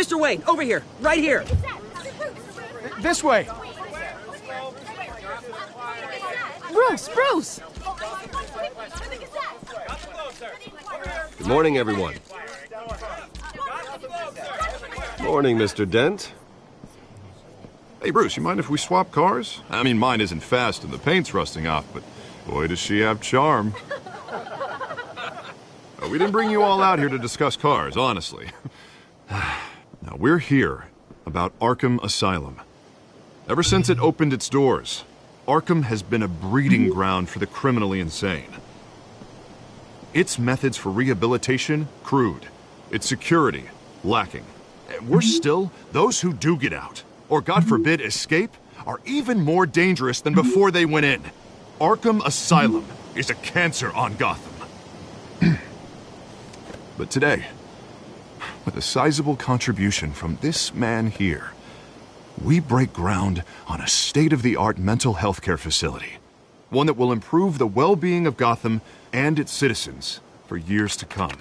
Mr. Wayne, over here, right here. This way. Bruce! Good morning, everyone. Morning, Mr. Dent. Hey, Bruce, you mind if we swap cars? I mean, mine isn't fast and the paint's rusting off, but boy, does she have charm. We didn't bring you all out here to discuss cars, honestly. Now, we're here about Arkham Asylum. Ever since it opened its doors, Arkham has been a breeding ground for the criminally insane. Its methods for rehabilitation, crude. Its security, lacking. And worse still, those who do get out, or God forbid escape, are even more dangerous than before they went in. Arkham Asylum is a cancer on Gotham. But today, with a sizable contribution from this man here, we break ground on a state-of-the-art mental health care facility. One that will improve the well-being of Gotham and its citizens for years to come.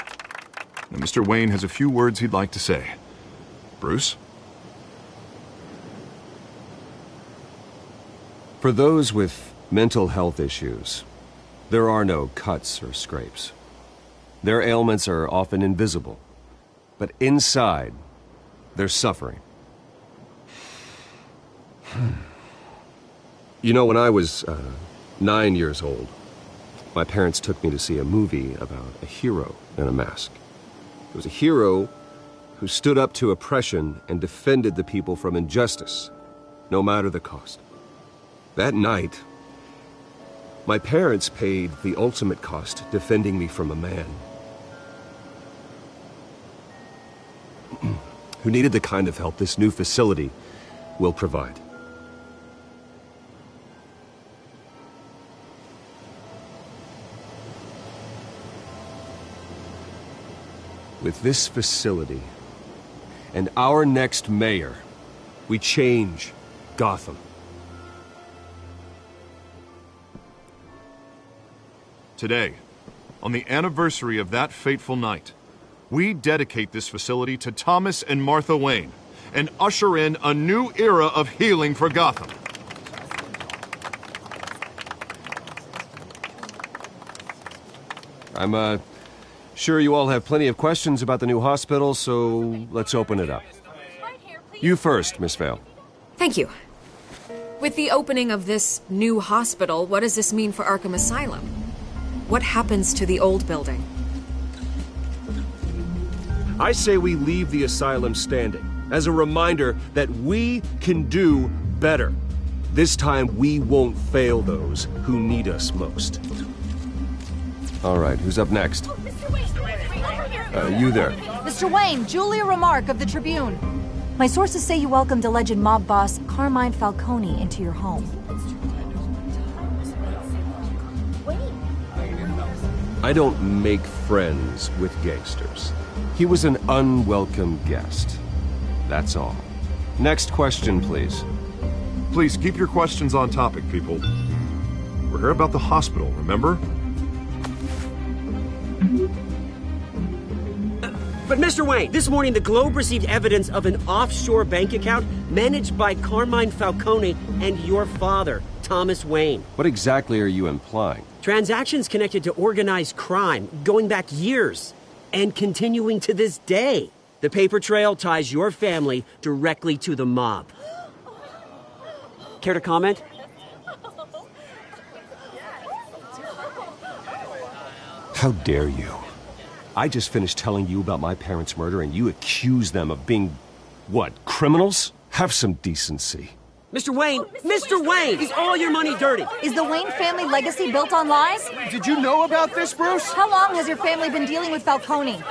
Now, Mr. Wayne has a few words he'd like to say. Bruce? For those with mental health issues, there are no cuts or scrapes. Their ailments are often invisible, but inside, they're suffering. You know, when I was 9 years old, my parents took me to see a movie about a hero in a mask. It was a hero who stood up to oppression and defended the people from injustice, no matter the cost. That night, my parents paid the ultimate cost defending me from a man who needed the kind of help this new facility will provide. With this facility and our next mayor, we change Gotham. Today, on the anniversary of that fateful night, we dedicate this facility to Thomas and Martha Wayne and usher in a new era of healing for Gotham. I'm sure you all have plenty of questions about the new hospital, so let's open it up. You first, Miss Vale. Thank you. With the opening of this new hospital, what does this mean for Arkham Asylum? What happens to the old building? I say we leave the asylum standing as a reminder that we can do better. This time we won't fail those who need us most. All right, who's up next? You there. Mr. Wayne, Julia Remark of the Tribune. My sources say you welcomed alleged mob boss Carmine Falcone into your home. I don't make friends with gangsters. He was an unwelcome guest. That's all. Next question, please. Please keep your questions on topic, people. We're here about the hospital, remember? But Mr. Wayne, this morning the Globe received evidence of an offshore bank account managed by Carmine Falcone and your father, Thomas Wayne. What exactly are you implying? Transactions connected to organized crime going back years and continuing to this day. The paper trail ties your family directly to the mob. Care to comment? How dare you? I just finished telling you about my parents' murder and you accuse them of being, what, criminals? Have some decency. Mr. Wayne! Mr. Wayne! Is all your money dirty? Is the Wayne family legacy built on lies? Did you know about this, Bruce? How long has your family been dealing with Falcone?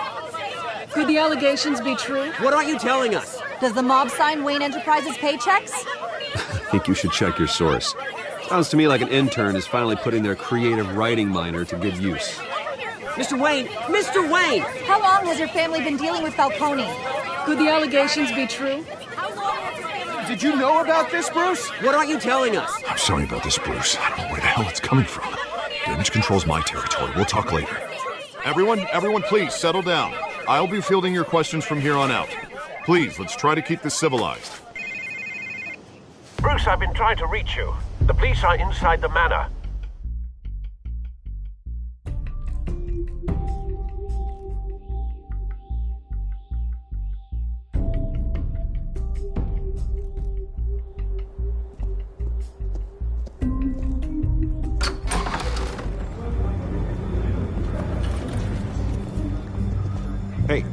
Could the allegations be true? What aren't you telling us? Does the mob sign Wayne Enterprises paychecks? I think you should check your source. Sounds to me like an intern is finally putting their creative writing minor to good use. Mr. Wayne! Mr. Wayne! How long has your family been dealing with Falcone? Could the allegations be true? Did you know about this, Bruce? What aren't you telling us? I'm sorry about this, Bruce. I don't know where the hell it's coming from. Damage control's my territory. We'll talk later. Everyone, please settle down. I'll be fielding your questions from here on out. Please, let's try to keep this civilized. Bruce, I've been trying to reach you. The police are inside the manor.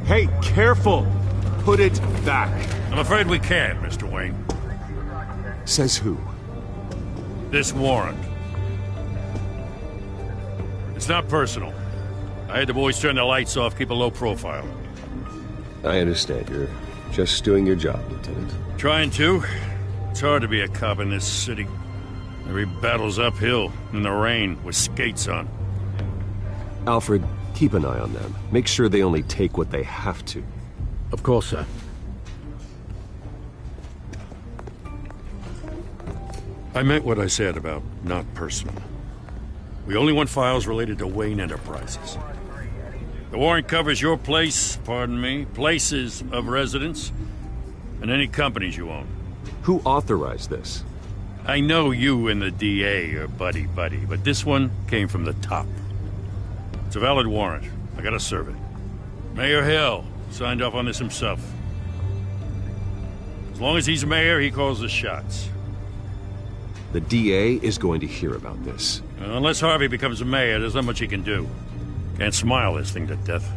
Hey, careful! Put it back. I'm afraid we can't, Mr. Wayne. Says who? This warrant. It's not personal. I had the boys turn the lights off, keep a low profile. I understand. You're just doing your job, Lieutenant. Trying to. It's hard to be a cop in this city. Every battle's uphill, in the rain, with skates on. Alfred, keep an eye on them. Make sure they only take what they have to. Of course, sir. I meant what I said about not personal. We only want files related to Wayne Enterprises. The warrant covers your place, pardon me, places of residence, and any companies you own. Who authorized this? I know you and the DA are buddy-buddy, but this one came from the top. It's a valid warrant. I gotta serve it. Mayor Hill signed off on this himself. As long as he's mayor, he calls the shots. The DA is going to hear about this. Unless Harvey becomes a mayor, there's not much he can do. Can't smile this thing to death.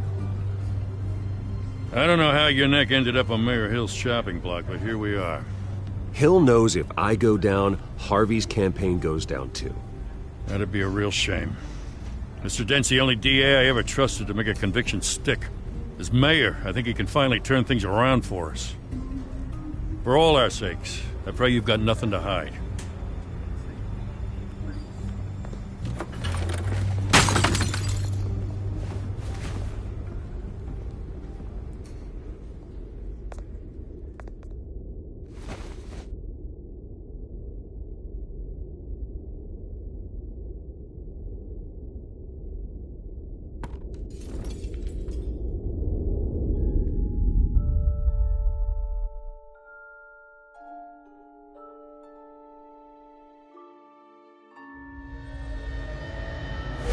I don't know how your neck ended up on Mayor Hill's shopping block, but here we are. Hill knows if I go down, Harvey's campaign goes down too. That'd be a real shame. Mr. Dent's the only DA I ever trusted to make a conviction stick. As mayor, I think he can finally turn things around for us. For all our sakes, I pray you've got nothing to hide.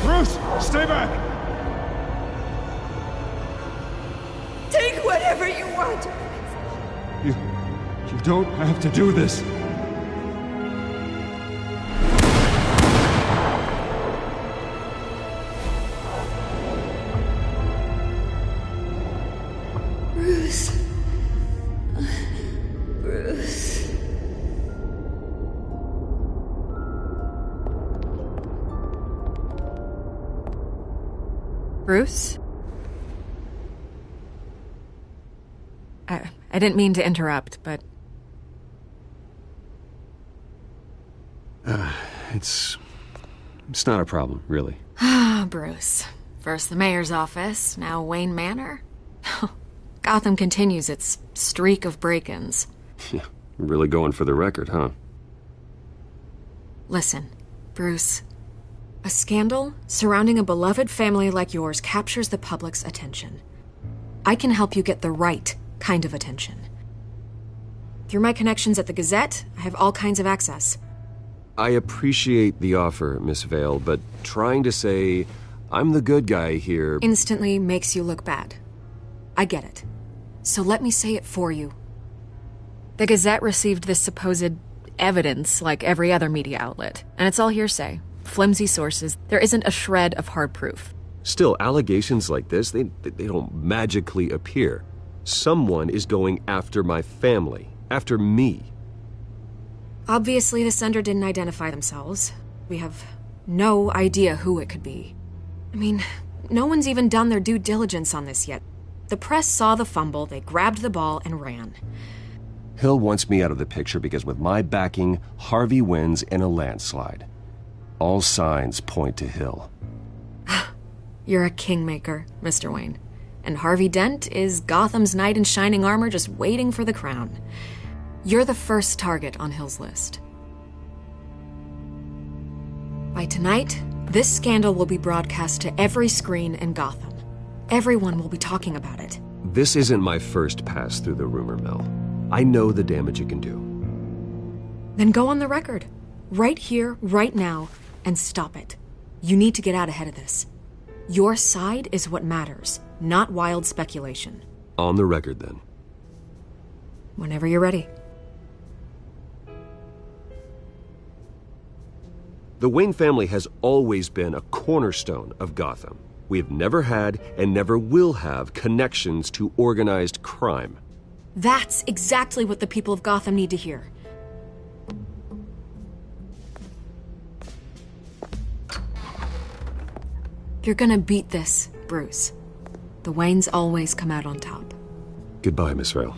Bruce, stay back! Take whatever you want. You don't have to do this. Bruce. Bruce. Bruce? I didn't mean to interrupt, but... It's not a problem, really. Ah, Bruce. First the mayor's office, now Wayne Manor. Gotham continues its streak of break-ins. Yeah, really going for the record, huh? Listen, Bruce. A scandal surrounding a beloved family like yours captures the public's attention. I can help you get the right kind of attention. Through my connections at the Gazette, I have all kinds of access. I appreciate the offer, Miss Vale, but trying to say I'm the good guy here... instantly makes you look bad. I get it. So let me say it for you. The Gazette received this supposed evidence like every other media outlet, and it's all hearsay. Flimsy sources. There isn't a shred of hard proof. Still, allegations like this, they don't magically appear. Someone is going after my family, after me. Obviously, the sender didn't identify themselves. We have no idea who it could be. I mean, no one's even done their due diligence on this yet. The press saw the fumble, they grabbed the ball and ran. Hill wants me out of the picture because with my backing, Harvey wins in a landslide. All signs point to Hill. You're a kingmaker, Mr. Wayne. And Harvey Dent is Gotham's knight in shining armor just waiting for the crown. You're the first target on Hill's list. By tonight, this scandal will be broadcast to every screen in Gotham. Everyone will be talking about it. This isn't my first pass through the rumor mill. I know the damage it can do. Then go on the record. Right here, right now, and stop it. You need to get out ahead of this. Your side is what matters, not wild speculation. On the record, then. Whenever you're ready. The Wayne family has always been a cornerstone of Gotham. We have never had and never will have connections to organized crime. That's exactly what the people of Gotham need to hear. You're gonna beat this, Bruce. The Waynes always come out on top. Goodbye, Miss Vale.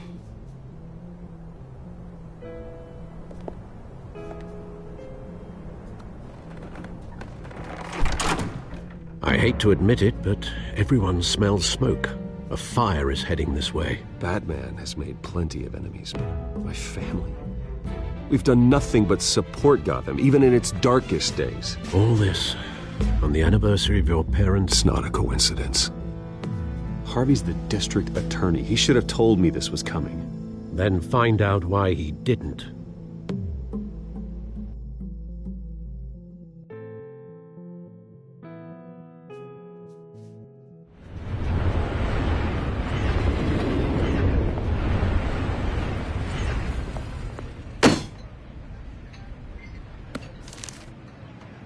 I hate to admit it, but everyone smells smoke. A fire is heading this way. Batman has made plenty of enemies, but my family... We've done nothing but support Gotham, even in its darkest days. All this on the anniversary of your parents'... It's not a coincidence. Harvey's the district attorney. He should have told me this was coming. Then find out why he didn't.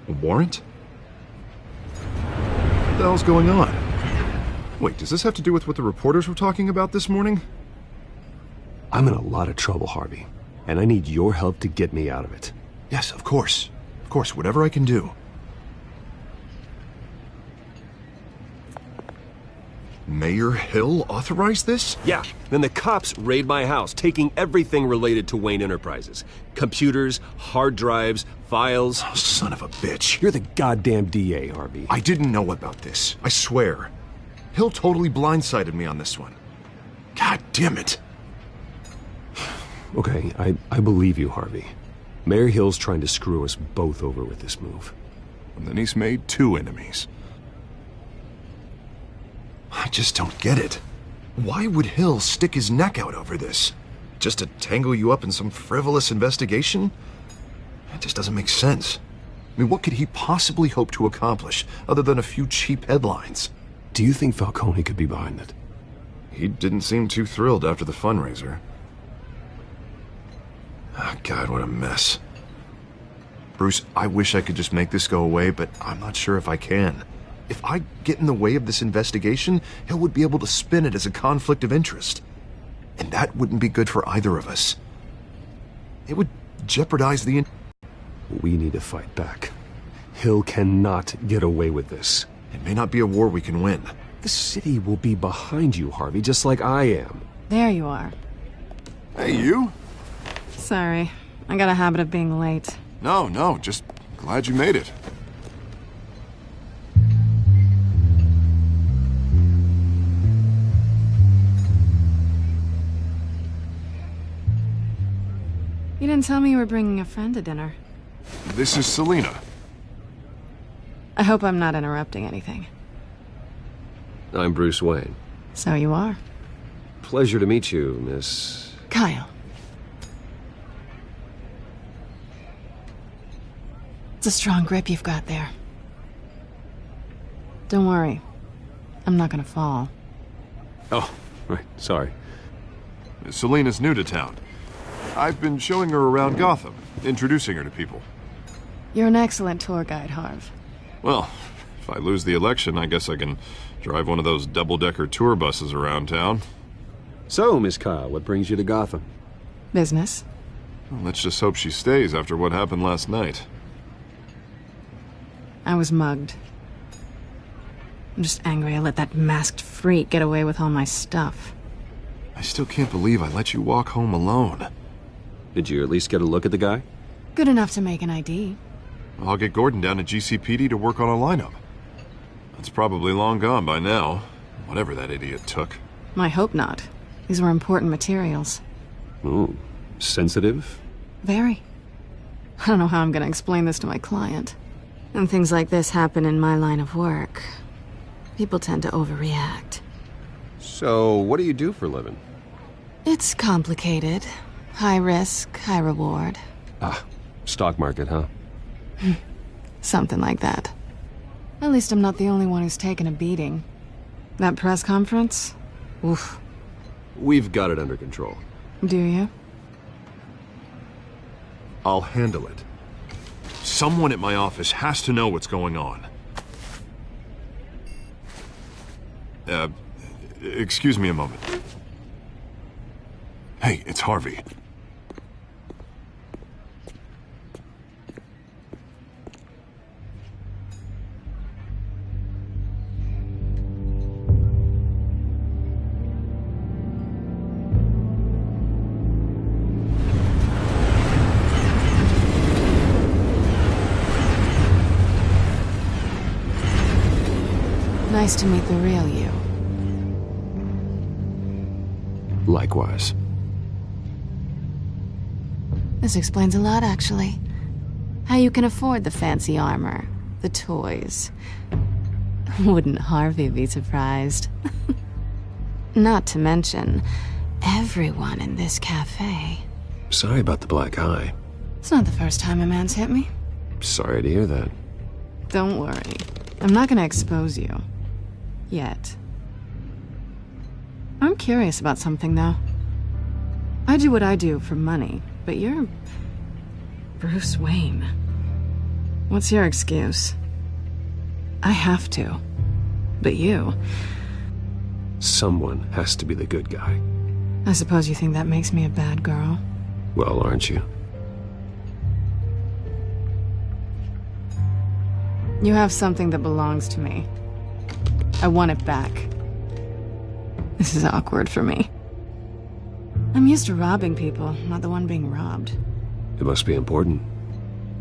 A warrant? What the hell's going on? Wait, does this have to do with what the reporters were talking about this morning? I'm in a lot of trouble, Harvey, and I need your help to get me out of it. Yes, of course. Of course, whatever I can do. Mayor Hill authorized this? Yeah, then the cops raid my house, taking everything related to Wayne Enterprises. Computers, hard drives, files. Oh, son of a bitch. You're the goddamn DA, Harvey. I didn't know about this. I swear. Hill totally blindsided me on this one. God damn it. Okay, I believe you, Harvey. Mayor Hill's trying to screw us both over with this move. And then he's made 2 enemies. I just don't get it. Why would Hill stick his neck out over this? Just to tangle you up in some frivolous investigation? It just doesn't make sense. I mean, what could he possibly hope to accomplish other than a few cheap headlines? Do you think Falcone could be behind it? He didn't seem too thrilled after the fundraiser. Oh, God, what a mess. Bruce, I wish I could just make this go away, but I'm not sure if I can. If I get in the way of this investigation, Hill would be able to spin it as a conflict of interest. And that wouldn't be good for either of us. It would jeopardize the... We need to fight back. Hill cannot get away with this. It may not be a war we can win. The city will be behind you, Harvey, just like I am. There you are. Hey, you? Sorry. I got a habit of being late. No, just glad you made it. You didn't tell me you were bringing a friend to dinner. This is Selina. I hope I'm not interrupting anything. I'm Bruce Wayne. So you are. Pleasure to meet you, Miss... Kyle. It's a strong grip you've got there. Don't worry. I'm not gonna fall. Oh, right. Sorry. Selina's new to town. I've been showing her around Gotham, introducing her to people. You're an excellent tour guide, Harv. Well, if I lose the election, I guess I can drive one of those double-decker tour buses around town. So, Miss Kyle, what brings you to Gotham? Business. Well, let's just hope she stays after what happened last night. I was mugged. I'm just angry I let that masked freak get away with all my stuff. I still can't believe I let you walk home alone. Did you at least get a look at the guy? Good enough to make an ID. I'll get Gordon down at GCPD to work on a lineup. It's probably long gone by now, whatever that idiot took. I hope not. These were important materials. Ooh, sensitive? Very. I don't know how I'm gonna explain this to my client. When things like this happen in my line of work, people tend to overreact. So, what do you do for a living? It's complicated. High risk, high reward. Ah, stock market, huh? Something like that. At least I'm not the only one who's taken a beating. That press conference? Oof. We've got it under control. Do you? I'll handle it. Someone at my office has to know what's going on. Excuse me a moment. Hey, it's Harvey. Nice to meet the real you. Likewise. This explains a lot, actually. How you can afford the fancy armor, the toys. Wouldn't Harvey be surprised? Not to mention, everyone in this cafe. Sorry about the black eye. It's not the first time a man's hit me. Sorry to hear that. Don't worry. I'm not gonna expose you. Yet. I'm curious about something, though. I do what I do for money, but you're... Bruce Wayne. What's your excuse? I have to. But you... Someone has to be the good guy. I suppose you think that makes me a bad girl? Well, aren't you? You have something that belongs to me. I want it back. This is awkward for me. I'm used to robbing people, not the one being robbed. It must be important.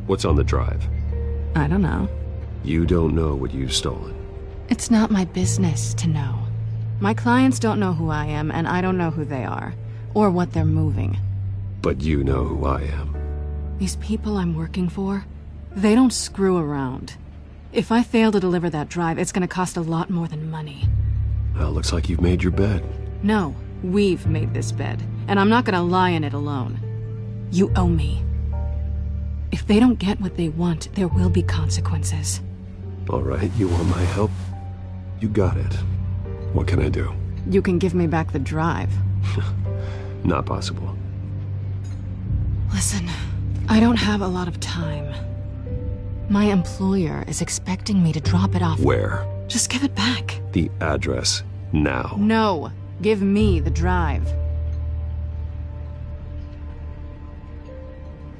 What's on the drive? I don't know. You don't know what you've stolen. It's not my business to know. My clients don't know who I am, and I don't know who they are, or what they're moving. But you know who I am. These people I'm working for, they don't screw around. If I fail to deliver that drive, it's gonna cost a lot more than money. Well, looks like you've made your bed. No, we've made this bed, and I'm not gonna lie in it alone. You owe me. If they don't get what they want, there will be consequences. All right, you want my help? You got it. What can I do? You can give me back the drive. Not possible. Listen, I don't have a lot of time. My employer is expecting me to drop it off. Where? Just give it back. The address, now. No, give me the drive.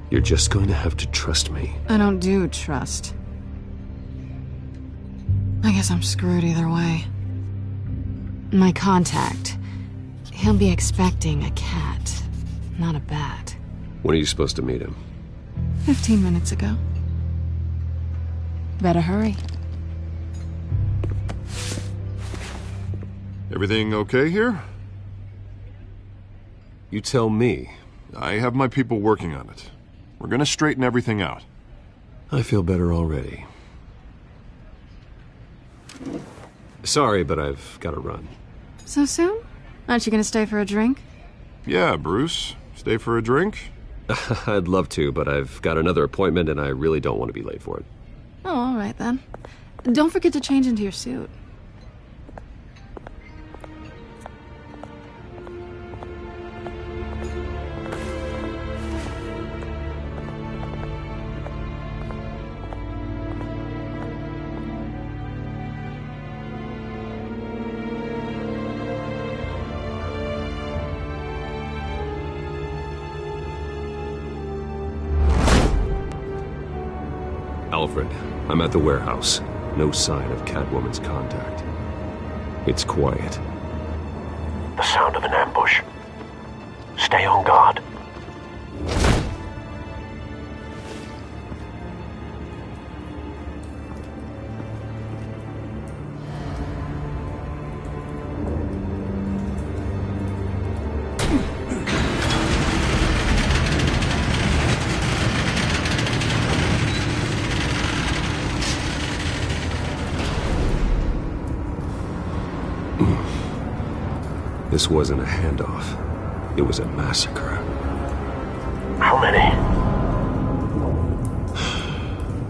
You're just going to have to trust me. I don't do trust. I guess I'm screwed either way. My contact, he'll be expecting a cat, not a bat. When are you supposed to meet him? 15 minutes ago. Better hurry. Everything okay here? You tell me. I have my people working on it. We're gonna straighten everything out. I feel better already. Sorry, but I've got to run. So soon? Aren't you gonna stay for a drink? Yeah, Bruce. Stay for a drink? I'd love to, but I've got another appointment and I really don't want to be late for it. Oh, all right then. Don't forget to change into your suit. Alfred, I'm at the warehouse. No sign of Catwoman's contact. It's quiet. The sound of an ambush. Stay on guard. This wasn't a handoff. It was a massacre. How many?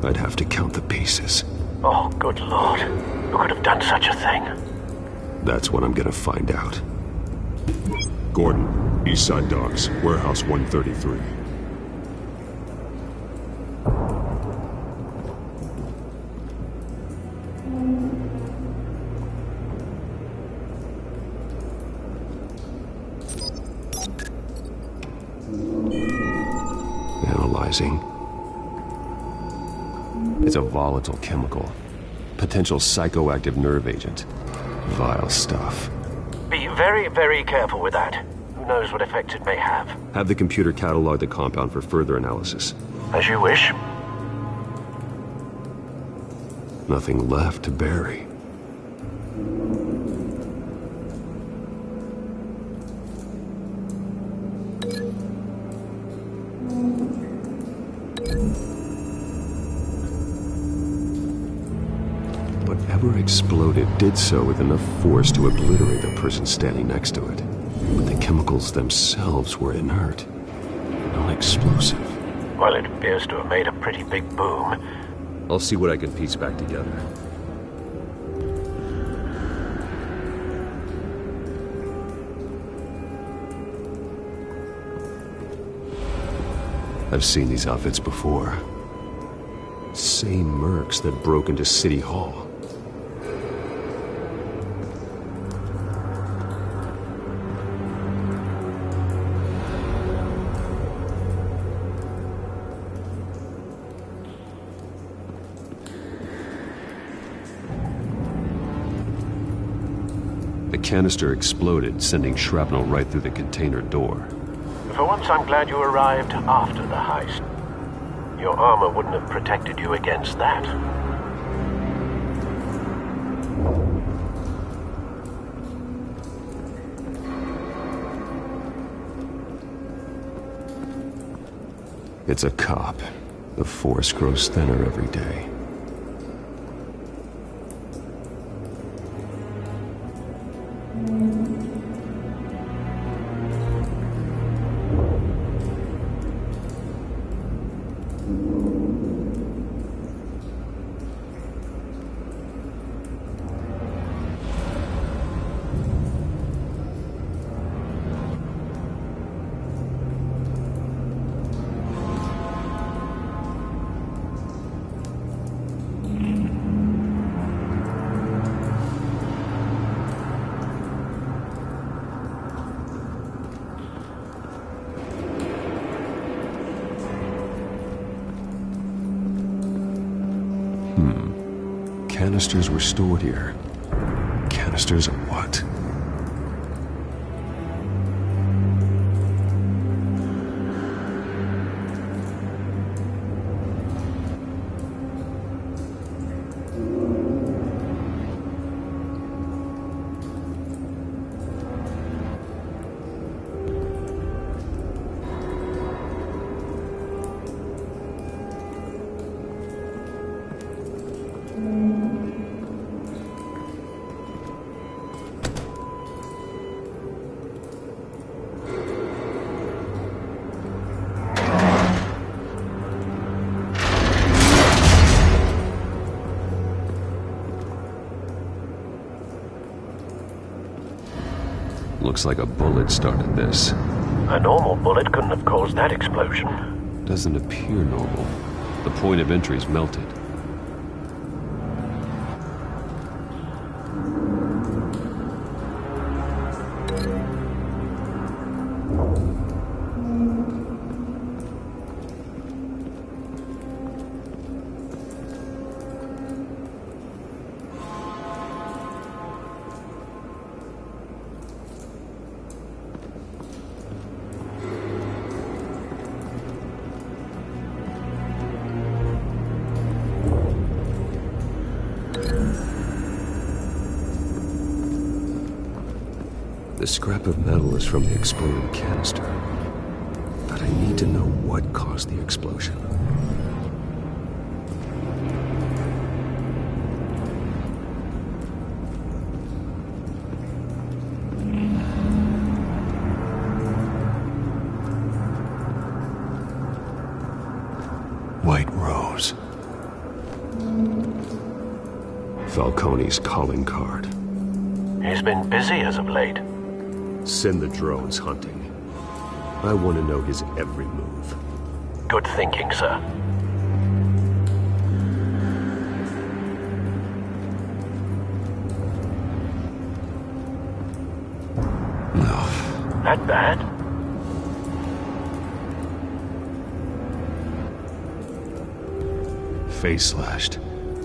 I'd have to count the pieces. Oh, good Lord. Who could have done such a thing? That's what I'm gonna find out. Gordon, Eastside Docks, Warehouse 133. Analyzing. It's a volatile chemical. Potential psychoactive nerve agent. Vile stuff. Be very, very careful with that. Who knows what effects it may have. Have the computer catalog the compound for further analysis. As you wish. Nothing left to bury. Whatever exploded did so with enough force to obliterate the person standing next to it. But the chemicals themselves were inert, non-explosive. Well, it appears to have made a pretty big boom. I'll see what I can piece back together. I've seen these outfits before. Same mercs that broke into City Hall. The canister exploded, sending shrapnel right through the container door. For once, I'm glad you arrived after the heist. Your armor wouldn't have protected you against that. It's a cop. The force grows thinner every day. Canisters were stored here. Canisters of what? Looks like a bullet started this. A normal bullet couldn't have caused that explosion. Doesn't appear normal. The point of entry's melted. The scrap of metal is from the exploding canister. But I need to know what caused the explosion. White Rose. Falcone's calling card. He's been busy as of late. Send the drones hunting. I want to know his every move. Good thinking, sir. No. That bad? Face slashed.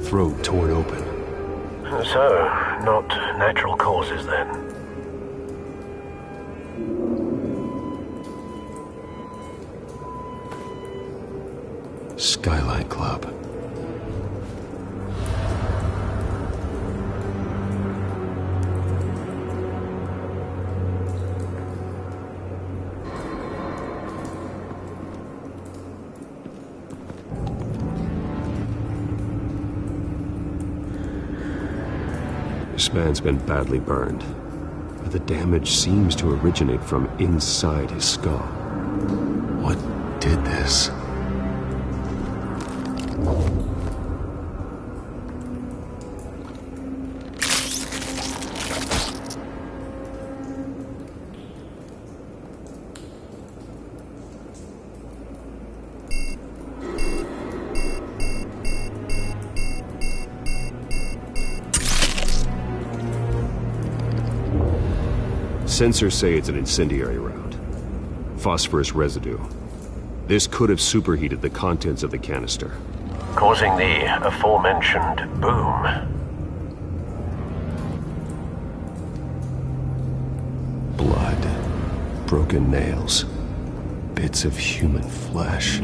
Throat torn open. So, not natural causes then. Skylight Club. This man's been badly burned, but the damage seems to originate from inside his skull. What did this? Sensors say it's an incendiary round. Phosphorus residue. This could have superheated the contents of the canister, causing the aforementioned boom. Blood. Broken nails. Bits of human flesh.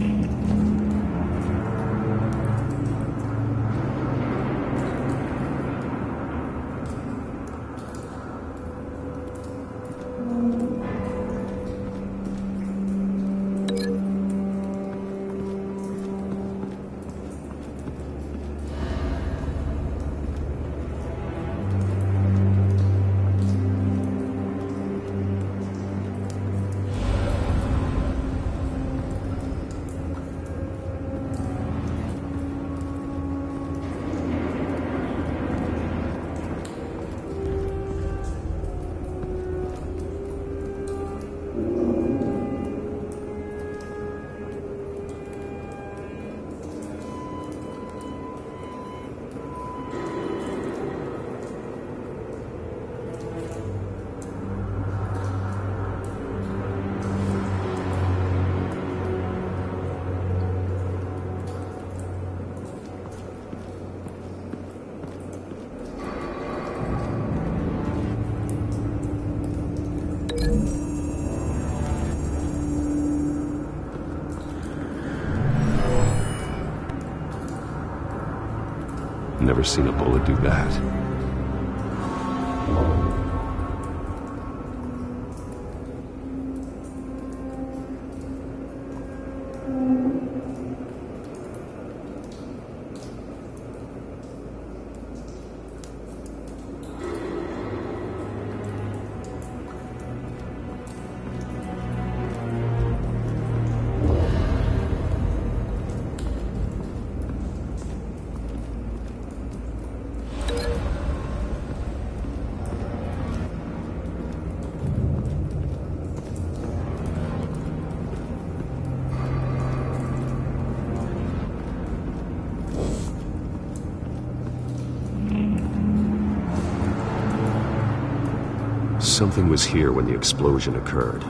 Never seen a bullet do that. Something was here when the explosion occurred.